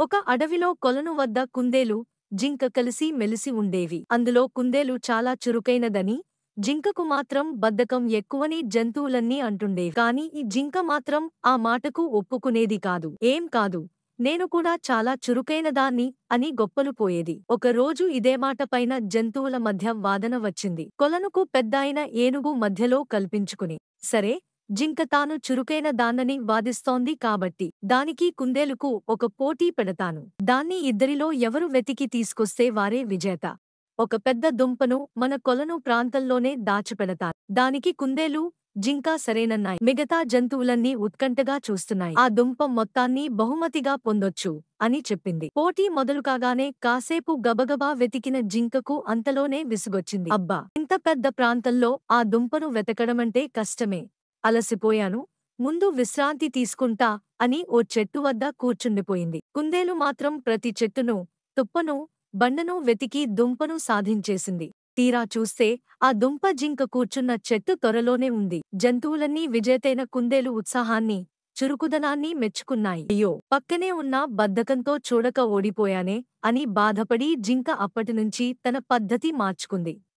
ఒక అడవిలో కొలను వద్ద కుందేలు, జింక కలిసి మెలిసి ఉండేవి. అందులో కుందేలు చాలా చురుకైనదని, జింకకు మాత్రం బద్ధకం ఎక్కువని జంతువులన్నీ అంటుండేవి. కాని ఈ జింక మాత్రం ఆ మాటకు ఒప్పుకునేది కాదు. ఏం కాదు, నేను కూడా చాలా చురుకైనదాన్ని అని గొప్పలు పోయేది. ఒకరోజు ఇదే మాట పైన జంతువుల మధ్య వాదన వచ్చింది. కొలనుకు పెద్దాయన ఏనుగు మధ్యలో కల్పించుకుని, సరే, జింక తాను చురుకైన దాన్నని వాదిస్తోంది కాబట్టి దానికి కుందేలుకు ఒక పోటీ పెడతాను. దాన్ని ఇద్దరిలో ఎవరు వెతికి తీసుకొస్తే వారే విజేత. ఒక పెద్ద దుంపను మన కొలను ప్రాంతంలోనే దాచిపెడతాను. దానికి కుందేలు, జింక సరేనన్నాయి. మిగతా జంతువులన్నీ ఉత్కంఠగా చూస్తున్నాయి. ఆ దుంప మొత్తాన్ని బహుమతిగా పొందొచ్చు అని చెప్పింది. పోటీ మొదలుకాగానే కాసేపు గబగబా వెతికిన జింకకు అంతలోనే విసుగొచ్చింది. అబ్బా, ఇంత పెద్ద ప్రాంతంలో ఆ దుంపను వెతకడమంటే కష్టమే. అలసిపోయాను, ముందు విశ్రాంతి తీసుకుంటా అని ఓ చెట్టు వద్ద కూర్చుండిపోయింది. కుందేలు మాత్రం ప్రతి చెట్టును, తుప్పను, బండను వెతికి దుంపను సాధించేసింది. తీరా చూస్తే ఆ దుంప జింక కూర్చున్న చెట్టు త్వరలోనే ఉంది. జంతువులన్నీ విజేతైన కుందేలు ఉత్సాహాన్ని, చురుకుదనాన్ని మెచ్చుకున్నాయి. అయ్యో, పక్కనే ఉన్న బద్ధకంతో చూడక ఓడిపోయానే అని బాధపడి జింక అప్పటినుంచి తన పద్ధతి మార్చుకుంది.